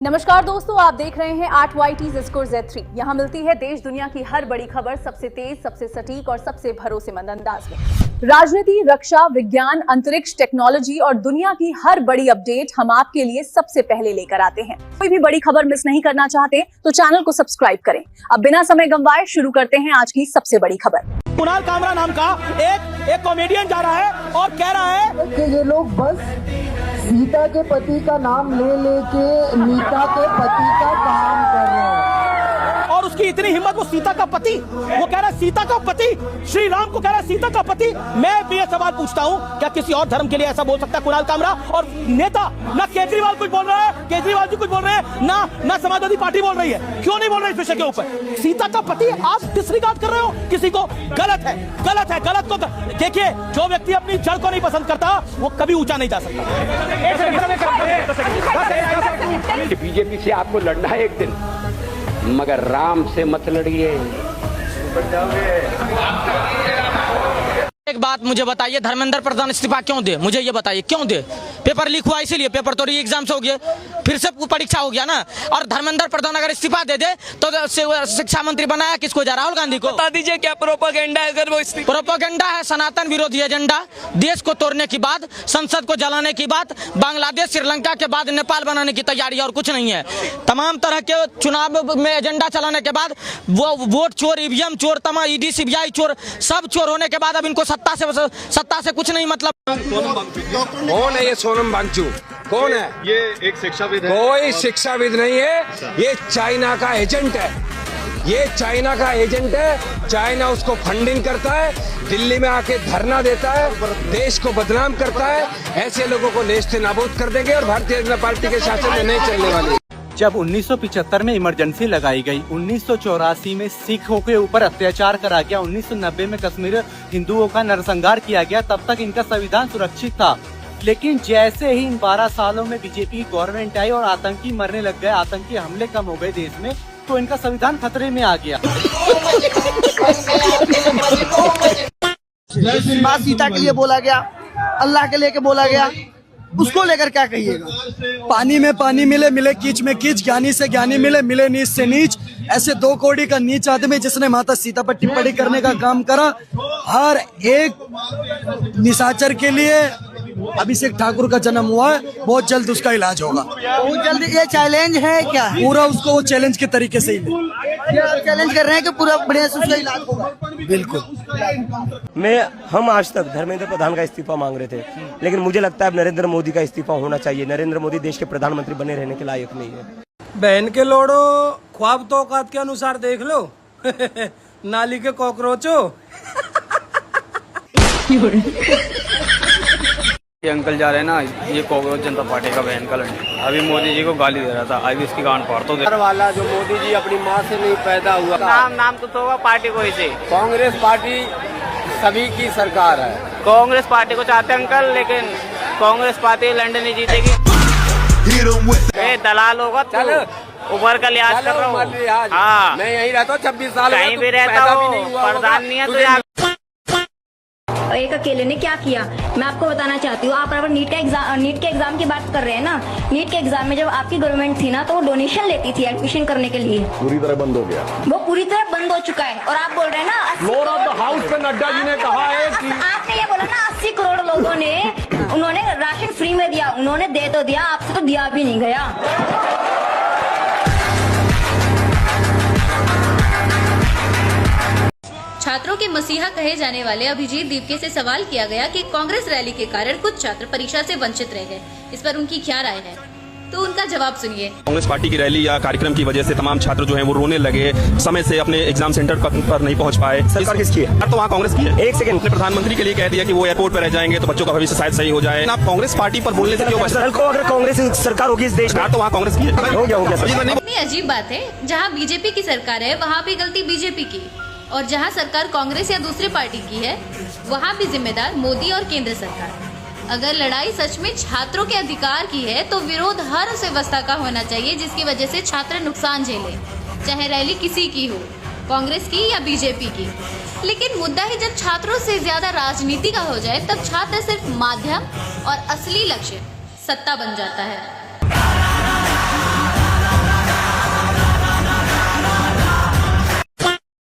नमस्कार दोस्तों, आप देख रहे हैं 8YT स्कोर Z3। यहाँ मिलती है देश दुनिया की हर बड़ी खबर सबसे तेज, सबसे सटीक और सबसे भरोसेमंद अंदाज में। राजनीति, रक्षा, विज्ञान, अंतरिक्ष, टेक्नोलॉजी और दुनिया की हर बड़ी अपडेट हम आपके लिए सबसे पहले लेकर आते हैं। कोई भी बड़ी खबर मिस नहीं करना चाहते तो चैनल को सब्सक्राइब करें। अब बिना समय गंवाए शुरू करते हैं आज की सबसे बड़ी खबर। कुणाल कामरा नाम का एक कॉमेडियन जा रहा है और कह रहा है कि ये लोग बस सीता के पति का नाम ले लेके नीता के पति का काम कर रहे हैं। और उसकी इतनी हिम्मत, वो सीता का पति, वो कह रहा है सीता का पति, श्री राम को कह रहा है सीता का पति। मैं भी ये सवाल पूछता हूँ, क्या किसी और धर्म के लिए ऐसा बोल सकता है कुणाल कामरा? और नेता ना केजरीवाल कुछ बोल रहा है, केजरीवाल जी कुछ बोल रहे हैं, ना समाजवादी पार्टी बोल रही है। क्यों नहीं बोल रही इस विषय के ऊपर? सीता का पति आप डिसरिगार्ड कर रहे हो किसी को। गलत है, गलत है, गलत को देखिए। जो व्यक्ति अपनी जड़ को नहीं पसंद करता वो कभी ऊंचा नहीं जा सकता। बीजेपी से आपको लड़ना है एक दिन, मगर राम से मत लड़िए। एक बात मुझे बताइए, धर्मेंद्र प्रधान इस्तीफा क्यों दे? मुझे ये बताइए क्यों दे? पेपर लीक हुआ इसीलिए, पेपर तो री एग्जाम से हो गया, फिर से परीक्षा हो गया ना। और धर्मेंद्र प्रधान अगर इस्तीफा दे दे तो शिक्षा मंत्री बनाया किसको जा? राहुल गांधी को। बता दीजिए क्या प्रोपेगेंडा है? अगर वो प्रोपेगेंडा है सनातन विरोधी एजेंडा, देश को तोड़ने की बात, संसद को जलाने की बात, बांग्लादेश श्रीलंका के बाद नेपाल बनाने की तैयारी, और कुछ नहीं है। तमाम तरह के चुनाव में एजेंडा चलाने के बाद वो वोट चोर, ईवीएम चोर, तमाम ईडी सीबीआई चोर, सब चोर होने के बाद अब इनको सत्ता से कुछ नहीं मतलब। कौन है ये सोनम वांगचुक? कौन है ये? एक शिक्षाविद है। कोई शिक्षाविद नहीं है, ये चाइना का एजेंट है। ये चाइना का एजेंट है। चाइना उसको फंडिंग करता है, दिल्ली में आके धरना देता है, देश को बदनाम करता है। ऐसे लोगों को नेस्ते नाबूद कर देंगे और भारतीय जनता पार्टी के शासन में नहीं चलने वाली। जब 1975 में इमरजेंसी लगाई गई, 1984 में सिखों के ऊपर अत्याचार करा गया, 1990 में कश्मीर हिंदुओं का नरसंहार किया गया, तब तक इनका संविधान सुरक्षित था। लेकिन जैसे ही इन 12 सालों में बीजेपी की गवर्नमेंट आई और आतंकी मरने लग गए, आतंकी हमले कम हो गए देश में, तो इनका संविधान खतरे में आ गया। माँ सीता के लिए बोला गया, अल्लाह के लेके बोला गया, उसको लेकर क्या कहिएगा? पानी में पानी मिले, मिले कीच में कीच, ज्ञानी से ज्ञानी मिले, मिले नीच से नीच। ऐसे 2 कौड़ी का नीच आदमी जिसने माता सीता पर टिप्पणी करने का काम करा। हर एक निशाचर के लिए अभिषेक ठाकुर का जन्म हुआ है, बहुत जल्द उसका इलाज होगा। बहुत जल्द। ये चैलेंज है क्या? पूरा उसको वो चैलेंज के तरीके से ही चैलेंज कर रहे हैं कि पूरा बढ़िया से उसका इलाज होगा। बिल्कुल। हम आज तक धर्मेंद्र प्रधान का इस्तीफा मांग रहे थे, लेकिन मुझे लगता है अब नरेंद्र मोदी का इस्तीफा होना चाहिए। नरेंद्र मोदी देश के प्रधानमंत्री बने रहने के लायक नहीं है। बहन के लोड़ो, ख्वाब तो औकात के अनुसार देख लो। नाली के कॉकरोचो। ये अंकल जा रहे हैं ना, ये कांग्रेस जनता पार्टी का बहन का लड़का अभी मोदी जी को गाली दे रहा था। अभी इसकी गांड फाड़ तो दे वाला जो मोदी जी अपनी माँ से नहीं पैदा हुआ, नाम तो होगा पार्टी को ही से। कांग्रेस पार्टी सभी की सरकार है। कांग्रेस पार्टी को चाहते अंकल, लेकिन कांग्रेस पार्टी लंदन नहीं जीतेगी। दलाल होगा, चल उबर का लिहाज कर रहा हूँ। हाँ, मैं यही रहता हूँ 26 साल, कहीं भी रहता हूँ, प्रधान नहीं है तो एक अकेले ने क्या किया मैं आपको बताना चाहती हूँ। आप नीट के एग्जाम की बात कर रहे हैं ना। नीट के एग्जाम में जब आपकी गवर्नमेंट थी ना, तो वो डोनेशन लेती थी एडमिशन करने के लिए। पूरी तरह बंद हो गया, वो पूरी तरह बंद हो चुका है। और आप बोल रहे हैं ना फ्लोर ऑफ द हाउस पे नड्डा जी ने कहा है कि आपने ये बोला ना 80 करोड़ लोगों ने उन्होंने राशन फ्री में दिया। उन्होंने दे तो दिया, आपसे तो दिया भी नहीं गया। छात्रों के मसीहा कहे जाने वाले अभिजीत दीपके से सवाल किया गया कि कांग्रेस रैली के कारण कुछ छात्र परीक्षा से वंचित रह गए, इस पर उनकी क्या राय है, तो उनका जवाब सुनिए। कांग्रेस पार्टी की रैली या कार्यक्रम की वजह से तमाम छात्र जो हैं वो रोने लगे, समय से अपने एग्जाम सेंटर पर नहीं पहुंच पाए। सरकार किसकी है? तो वहाँ कांग्रेस की है। एक सेकंड, अपने प्रधानमंत्री के लिए कह दिया कि वो एयरपोर्ट पर रह जाएंगे तो बच्चों का भविष्य शायद सही हो जाए। आप कांग्रेस पार्टी पर बोलने से क्यों बच? अगर कांग्रेस सरकार होगी इस देश में तो वहाँ कांग्रेस की है। हो गया। इतनी अजीब बात है, जहाँ बीजेपी की सरकार है वहाँ भी गलती बीजेपी की, और जहां सरकार कांग्रेस या दूसरी पार्टी की है वहां भी जिम्मेदार मोदी और केंद्र सरकार। अगर लड़ाई सच में छात्रों के अधिकार की है तो विरोध हर उस व्यवस्था का होना चाहिए जिसकी वजह से छात्र नुकसान झेले, चाहे रैली किसी की हो, कांग्रेस की या बीजेपी की। लेकिन मुद्दा ही जब छात्रों से ज्यादा राजनीति का हो जाए तब छात्र सिर्फ माध्यम और असली लक्ष्य सत्ता बन जाता है।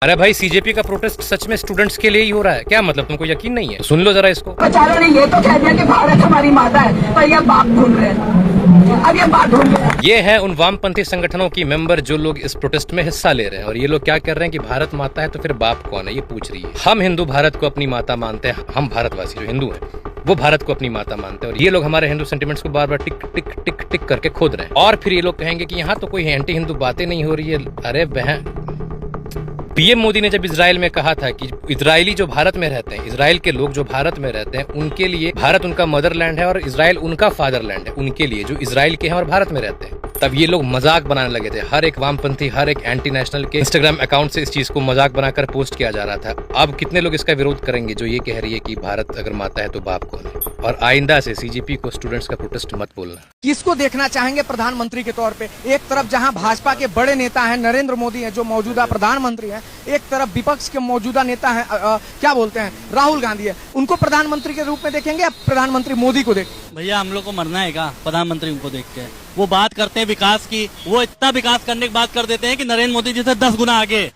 अरे भाई सीजेपी का प्रोटेस्ट सच में स्टूडेंट्स के लिए ही हो रहा है क्या? मतलब तुमको यकीन नहीं है? सुन लो जरा इसको। बेचारों ने ये तो कह दिया कि भारत हमारी माता है, पर ये बाप ढूंढ रहे हैं, अब ये बात ढूंढ रहे हैं। ये है उन वामपंथी संगठनों की मेंबर जो लोग इस प्रोटेस्ट में हिस्सा ले रहे हैं, और ये लोग क्या कर रहे हैं कि भारत माता है तो फिर बाप कौन है, ये पूछ रही है। हम हिंदू भारत को अपनी माता मानते हैं, हम भारतवासी जो हिंदू हैं वो भारत को अपनी माता मानते हैं, और ये लोग हमारे हिंदू सेंटिमेंट्स को बार बार टिक टिक टिक टिक करके खोद रहे हैं। और फिर ये लोग कहेंगे कि यहाँ तो कोई एंटी हिंदू बातें नहीं हो रही है। अरे बहन, पीएम मोदी ने जब इजराइल में कहा था कि इजरायली जो भारत में रहते हैं, इजराइल के लोग जो भारत में रहते हैं, उनके लिए भारत उनका मदरलैंड है और इजराइल उनका फादरलैंड है, उनके लिए जो इजराइल के हैं और भारत में रहते हैं, तब ये लोग मजाक बनाने लगे थे। हर एक वामपंथी, हर एक एंटी नेशनल के इंस्टाग्राम अकाउंट से इस चीज को मजाक बनाकर पोस्ट किया जा रहा था। अब कितने लोग इसका विरोध करेंगे जो ये कह रही है कि भारत अगर माता है तो बाप कौन है? और आइंदा से सीजेपी को स्टूडेंट्स का प्रोटेस्ट मत बोलना। किसको देखना चाहेंगे प्रधानमंत्री के तौर पे? एक तरफ जहां भाजपा के बड़े नेता हैं नरेंद्र मोदी हैं जो मौजूदा प्रधानमंत्री हैं, एक तरफ विपक्ष के मौजूदा नेता हैं क्या बोलते हैं राहुल गांधी है। उनको प्रधानमंत्री के रूप में देखेंगे या प्रधानमंत्री मोदी को देखेंगे? भैया हम लोग को मरना है क्या प्रधानमंत्री उनको देख के? वो बात करते हैं विकास की, वो इतना विकास करने की बात कर देते हैं कि नरेंद्र मोदी जी से 10 गुना आगे।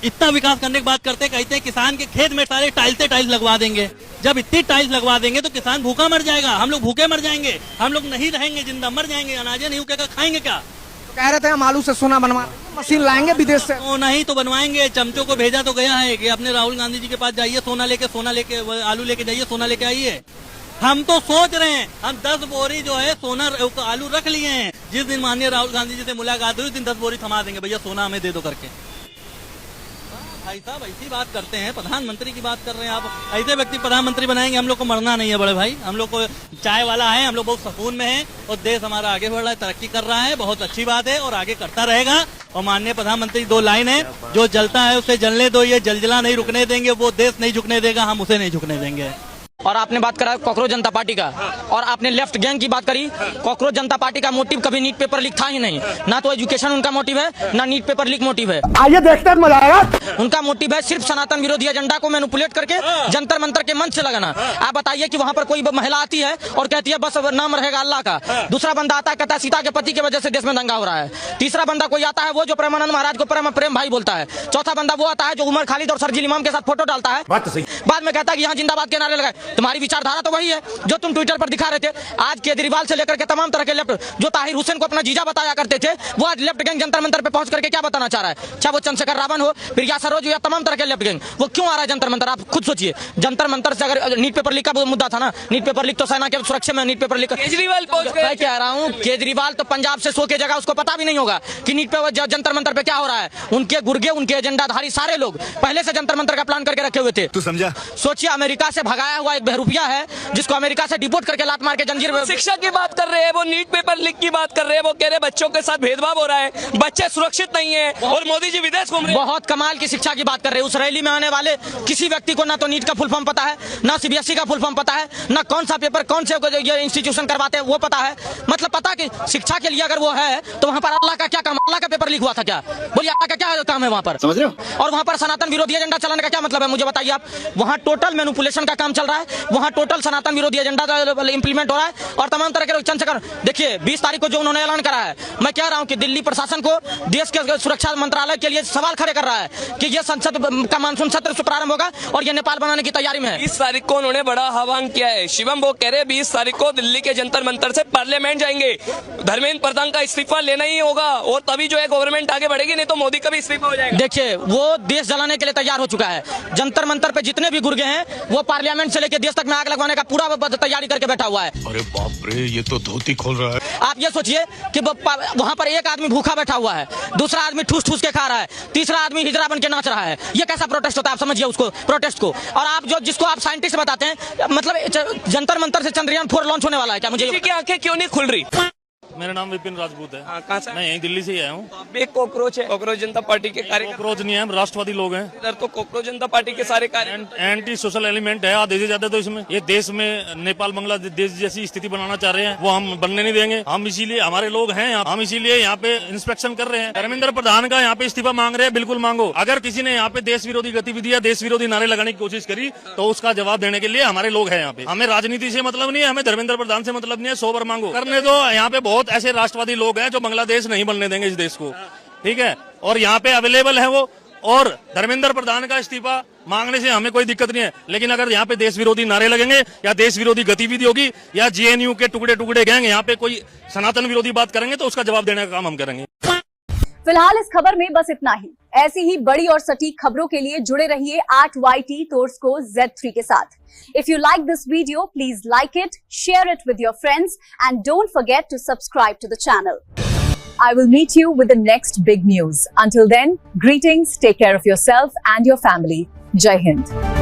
इतना विकास करने की बात करते हैं, कहते हैं किसान के खेत में सारे टाइल्स लगवा देंगे। जब इतनी टाइल्स लगवा देंगे तो किसान भूखा मर जाएगा, हम लोग भूखे मर जाएंगे, हम लोग नहीं रहेंगे जिंदा, मर जाएंगे, अनाज नहीं उगेगा, खाएंगे क्या? तो कह रहे थे हम आलू से सोना बनवा, मशीन लाएंगे विदेश से। तो नहीं तो बनवाएंगे। चमचों को भेजा तो गया है कि अपने राहुल गांधी जी के पास जाइए, सोना लेके आलू लेके जाइए, सोना लेके आइए। हम तो सोच रहे हैं, हम 10 बोरी जो है सोना आलू रख लिए हैं। जिस दिन माननीय राहुल गांधी जी से मुलाकात हुई उस दिन 10 बोरी थमा देंगे, भैया सोना हमें दे दो करके। भाई साहब ऐसी बात करते हैं, प्रधानमंत्री की बात कर रहे हैं आप। ऐसे व्यक्ति प्रधानमंत्री बनाएंगे, हम लोग को मरना नहीं है बड़े भाई। हम लोग को चाय वाला है, हम लोग बहुत सुकून में हैं और देश हमारा आगे बढ़ रहा है, तरक्की कर रहा है, बहुत अच्छी बात है और आगे करता रहेगा। और माननीय प्रधानमंत्री 2 लाइन है, जो जलता है उसे जलने दो, ये जलजला नहीं रुकने देंगे, वो देश नहीं झुकने देगा, हम उसे नहीं झुकने देंगे। और आपने बात करा कॉकरोच जनता पार्टी का, और आपने लेफ्ट गैंग की बात करी। कॉकरोच जनता पार्टी का मोटिव कभी नीट पेपर लीक था ही नहीं, ना तो एजुकेशन उनका मोटिव है, ना नीट पेपर लीक मोटिव है। आइए देखते हैं, मजा आएगा। उनका मोटिव है सिर्फ सनातन विरोधी एजेंडा को मैनिपुलेट करके जंतर मंतर के मंच से लगाना। आप बताइए कि वहाँ पर कोई महिला आती है और कहती है बस नाम रहेगा अल्लाह का, दूसरा बंदा आता है कहता है सीता के पति की वजह से देश में दंगा हो रहा है, तीसरा बंदा कोई आता है वो जो प्रेमानंद महाराज को प्रेम भाई बोलता है, चौथा बंदा वो आता है जो उमर खालिद और सरजील इमाम के साथ फोटो डालता है, बाद में कहता है कि यहाँ जिंदाबाद के नारे लगाए। तुम्हारी विचारधारा तो वही है जो तुम ट्विटर पर दिखा रहे थे। आज केजरीवाल से लेकर के तमाम तरह के लेफ्ट, जो ताहिर हुसैन को अपना जीजा बताया करते थे, वो आज लेफ्ट गैंग जंतर मंतर पे पहुंच करके क्या बताना चाह रहा है? चाहे वो चंद्रशेखर रावण हो, प्रिया सरोज या तमाम तरह के लेफ्ट गैंग, वो क्यों आ रहा है जंतर मंतर? आप खुद सोचिए। जंतर मंतर से अगर नीट पेपर लीक का मुद्दा था ना, नीट पेपर लीक तो सेना के सुरक्षा में नीट पेपर लीक केजरीवाल मैं कह रहा हूँ, केजरीवाल तो पंजाब से 100 की जगह उसको पता भी नहीं होगा कि नीट पे जंतर मंतर पे क्या हो रहा है। उनके गुर्गे, उनके एजेंडाधारी सारे लोग पहले से जंतर मंतर का प्लान करके रखे हुए थे। तू समझा? सोचिए अमेरिका से भगाया हुआ एक बहरूपिया है जिसको अमेरिका से डिपोर्ट करके लात मार के जंजीर में। शिक्षा की बात कर रहे हैं, वो नीट पेपर लीक की बात कर रहे हैं, वो कह रहे बच्चों के साथ भेदभाव हो रहा है, बच्चे सुरक्षित नहीं है और मोदी जी विदेश घूम रहे हैं। बहुत कमाल की शिक्षा की बात कर रहे हैं। उस रैली में आने वाले किसी व्यक्ति को ना तो नीट का फुल फॉर्म पता है, ना सीबीएसई का फुल फॉर्म पता है, ना कौन सा पेपर कौन से इंस्टीट्यूशन करवाते हैं वो पता है। मतलब पता कि शिक्षा के लिए अगर वो है तो वहाँ पर अल्लाह का क्या काम? अल्लाह का पेपर लीक हुआ था क्या? बोलिए अल्लाह का क्या काम है वहाँ पर? समझ रहे हो? और वहाँ पर सनातन विरोधी एजेंडा चलाने का क्या मतलब है मुझे बताइए आप? वहाँ टोटल मैनिपुलेशन का काम चल रहा है, वहाँ टोटल सनातन विरोधी एजेंडा इंप्लीमेंट हो रहा है और तमाम तरह के लोग चंद्रशेखर। देखिए 20 तारीख को जो उन्होंने ऐलान करा है, मैं कह रहा हूं कि दिल्ली प्रशासन को देश के सुरक्षा मंत्रालय के लिए सवाल खड़े कर रहा है कि ये संसद का मानसून सत्र से प्रारंभ होगा और ये नेपाल बनाने की तैयारी में है। 20 तारीख को उन्होंने बड़ा आह्वान किया है शिवम, वो कह रहे 20 तारीख को दिल्ली के जंतर मंतर से पार्लियामेंट जाएंगे, धर्मेंद्र प्रधान का इस्तीफा लेना ही होगा और तभी जो है गवर्नमेंट आगे बढ़ेगी, नहीं तो मोदी का भी इस्तीफा हो जाएगा। देखिए वो देश जलाने के लिए तैयार हो चुका है। जंतर मंतर पे जितने भी गुर्गे हैं वो पार्लियामेंट से लेकर देश तक में आग लगवाने का पूरा तैयारी करके बैठा हुआ है। अरे बाप रे, ये तो धोती खोल रहा है। आप ये सोचिए कि वहाँ पर एक आदमी भूखा बैठा हुआ है, दूसरा आदमी ठूस ठूस के खा रहा है, तीसरा आदमी हिजड़ा बन के नाच रहा है। ये कैसा प्रोटेस्ट होता है? आप समझिए उसको, प्रोटेस्ट को। और आप जिसको आप साइंटिस्ट बताते हैं, मतलब जंतर मंतर से चंद्रयान 4 लॉन्च होने वाला है क्या? मुझे की आंखें क्यों नहीं खुल रही? मेरा नाम विपिन राजपूत है। कहाँ से? मैं यहीं दिल्ली से ही आया हूँ। आप एक कॉकरोच है, कॉकरोच जनता पार्टी के कार्यकर्ता? कॉकरोच नहीं है, हम राष्ट्रवादी लोग हैं। इधर तो कॉकरोच जनता पार्टी के सारे कार्यकर्ता एंटी सोशल एलिमेंट है आधे से ज्यादा। तो इसमें ये देश में नेपाल बांग्लादेश जैसी स्थिति बनाना चाह रहे हैं, वो हम बनने नहीं देंगे। हम इसीलिए, हमारे लोग हैं, हम इसीलिए यहाँ पे इंस्पेक्शन कर रहे हैं। धर्मेंद्र प्रधान का यहाँ पे इस्तीफा मांग रहे हैं, बिल्कुल मांगो। अगर किसी ने यहाँ पे देश विरोधी गतिविधियां, देश विरोधी नारे लगाने की कोशिश करी तो उसका जवाब देने के लिए हमारे लोग हैं यहाँ पे। हमें राजनीति से मतलब नहीं है, हमें धर्मेंद्र प्रधान से मतलब नहीं है। 100 बार मांगो, करने दो। यहाँ पे बहुत ऐसे राष्ट्रवादी लोग हैं जो बांग्लादेश नहीं बनने देंगे इस देश को, ठीक है। और यहाँ पे अवेलेबल है वो और धर्मेंद्र प्रधान का इस्तीफा मांगने से हमें कोई दिक्कत नहीं है, लेकिन अगर यहाँ पे देश विरोधी नारे लगेंगे या देश विरोधी गतिविधि होगी या जेएनयू के टुकड़े टुकड़े गैंग यहाँ पे कोई सनातन विरोधी बात करेंगे तो उसका जवाब देने का काम हम करेंगे। फिलहाल इस खबर में बस इतना ही। ऐसी ही बड़ी और सटीक खबरों के लिए जुड़े रहिए 8YT Torsco Z3 के साथ। If you like this video, please like it, share it with your friends, and don't forget to subscribe to the channel. I will meet you with the next big news. Until then, greetings, take care of yourself and your family. Jai Hind.